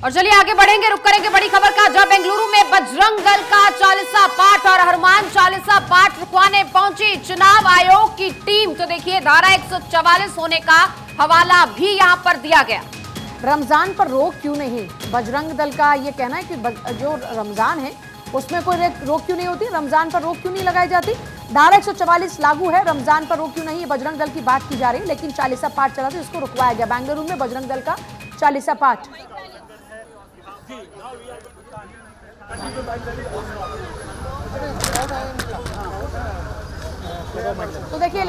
और चलिए आगे बढ़ेंगे, रुक करेंगे बड़ी खबर का। जब बेंगलुरु में बजरंग दल का चालीसा पाठ और हनुमान चालीसा पाठ रुकवाने पहुंची चुनाव आयोग की टीम, तो देखिए धारा 144 होने का हवाला भी यहां पर दिया गया। रमजान पर रोक क्यों नहीं? बजरंग दल का ये कहना है कि जो रमजान है उसमें कोई रोक क्यों नहीं होती, रमजान पर रोक क्यों नहीं लगाई जाती। धारा 144 लागू है, रमजान पर रोक क्यों नहीं, बजरंग दल की बात की जा रही है। लेकिन चालीसा पाठ चला था, इसको रुकवाया गया। बेंगलुरु में बजरंग दल का चालीसा पाठ। तो देखिए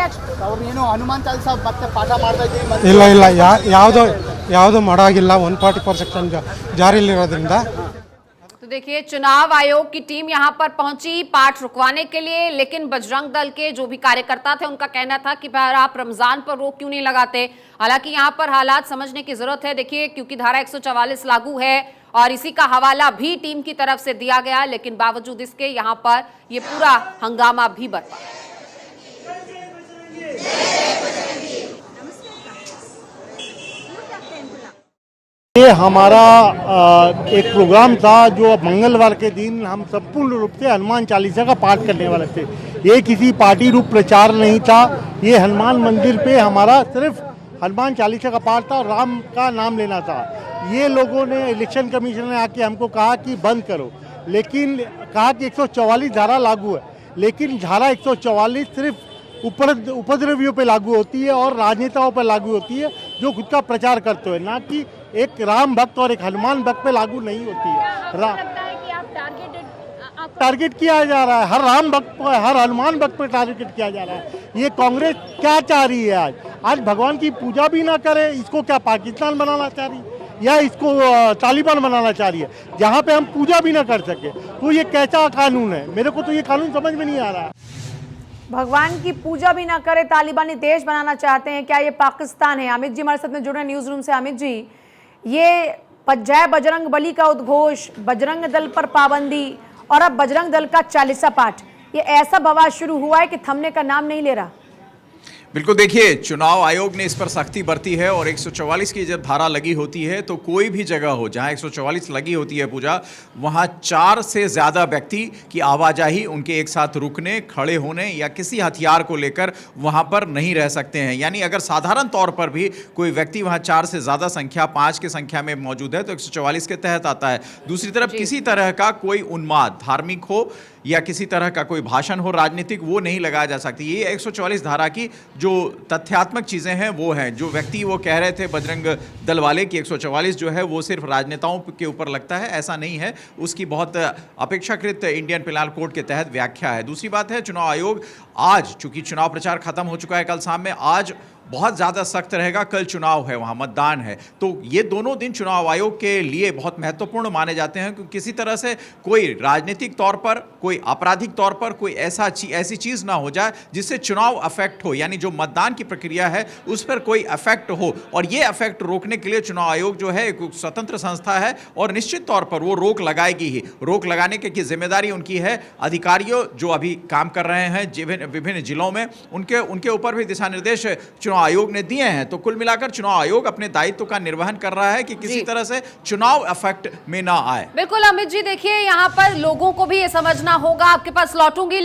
ಹನುಮಾನ್ ಚಾಲಿಸಾ ಮತ್ತೆ ಪಾಠ ಮಾಡ್ತಾ ಇದ್ದೀವಿ। ಇಲ್ಲ ಯಾವುದು ಮಾಡಾಗಿಲ್ಲ 140% ಸೆಕ್ಷನ್ ಜಾರಿಯಲ್ಲಿರೋದ್ರಿಂದ। तो देखिए चुनाव आयोग की टीम यहां पर पहुंची पाठ रुकवाने के लिए, लेकिन बजरंग दल के जो भी कार्यकर्ता थे उनका कहना था कि भाई आप रमजान पर रोक क्यों नहीं लगाते। हालांकि यहां पर हालात समझने की जरूरत है। देखिए क्योंकि धारा 144 लागू है और इसी का हवाला भी टीम की तरफ से दिया गया, लेकिन बावजूद इसके यहां पर ये पूरा हंगामा भी बरपा। ये हमारा एक प्रोग्राम था जो मंगलवार के दिन हम संपूर्ण रूप से हनुमान चालीसा का पाठ करने वाले थे। ये किसी पार्टी रूप प्रचार नहीं था, ये हनुमान मंदिर पे हमारा सिर्फ हनुमान चालीसा का पाठ था, राम का नाम लेना था। ये लोगों ने, इलेक्शन कमीशन ने आके हमको कहा कि बंद करो, लेकिन कहा कि 144 धारा लागू है, लेकिन धारा 144 सिर्फ उपद्रवियों पे लागू होती है और राजनेताओं पर लागू होती है जो खुद का प्रचार करते हुए, ना कि एक राम भक्त और एक हनुमान भक्त पे लागू नहीं होती है। टारगेट किया जा रहा है, हर राम भक्त पर, हर हनुमान भक्त पर टारगेट किया जा रहा है। ये कांग्रेस क्या चाह रही है? आज भगवान की पूजा भी ना करे, इसको क्या पाकिस्तान बनाना चाह रही है या इसको तालिबान बनाना चाह रही है जहाँ पे हम पूजा भी ना कर सके? तो ये कैसा कानून है? मेरे को तो ये कानून समझ में नहीं आ रहा है। भगवान की पूजा भी ना करे, तालिबानी देश बनाना चाहते हैं, क्या ये पाकिस्तान है? अमित जी हमारे साथ में जुड़े हैं न्यूज रूम से। अमित जी, ये जय बजरंग बली का उद्घोष, बजरंग दल पर पाबंदी और अब बजरंग दल का चालीसा पाठ, ये ऐसा बवाल शुरू हुआ है कि थमने का नाम नहीं ले रहा। बिल्कुल, देखिए चुनाव आयोग ने इस पर सख्ती बरती है और 144 की जब धारा लगी होती है तो कोई भी जगह हो जहां 144 लगी होती है पूजा, वहां 4 से ज़्यादा व्यक्ति की आवाजाही, उनके एक साथ रुकने, खड़े होने या किसी हथियार को लेकर वहां पर नहीं रह सकते हैं। यानी अगर साधारण तौर पर भी कोई व्यक्ति वहां 4 से ज़्यादा संख्या, 5 की संख्या में मौजूद है तो 144 के तहत आता है। दूसरी तरफ किसी तरह का कोई उन्माद, धार्मिक हो या किसी तरह का कोई भाषण हो राजनीतिक, वो नहीं लगाया जा सकती। ये 144 धारा की जो तथ्यात्मक चीज़ें हैं वो हैं। जो व्यक्ति वो कह रहे थे बजरंग दल वाले कि 144 जो है वो सिर्फ राजनेताओं के ऊपर लगता है, ऐसा नहीं है। उसकी बहुत अपेक्षाकृत इंडियन पेनल कोड के तहत व्याख्या है। दूसरी बात है, चुनाव आयोग आज, चूंकि चुनाव प्रचार खत्म हो चुका है कल शाम में, आज बहुत ज़्यादा सख्त रहेगा। कल चुनाव है, वहाँ मतदान है, तो ये दोनों दिन चुनाव आयोग के लिए बहुत महत्वपूर्ण माने जाते हैं क्योंकि किसी तरह से कोई राजनीतिक तौर पर, कोई आपराधिक तौर पर कोई ऐसी चीज़ ना हो जाए जिससे चुनाव अफेक्ट हो, यानी जो मतदान की प्रक्रिया है उस पर कोई अफेक्ट हो। और ये अफेक्ट रोकने के लिए चुनाव आयोग जो है एक स्वतंत्र संस्था है और निश्चित तौर पर वो रोक लगाएगी ही। रोक लगाने की जिम्मेदारी उनकी है। अधिकारियों जो अभी काम कर रहे हैं विभिन्न जिलों में, उनके ऊपर भी दिशा निर्देश चुनाव आयोग ने दिए हैं। तो कुल मिलाकर चुनाव आयोग अपने दायित्व का निर्वहन कर रहा है कि किसी तरह से चुनाव अफेक्ट में ना आए। बिल्कुल अमित जी, देखिए यहाँ पर लोगों को भी ये समझना होगा, आपके पास लौटूंगी।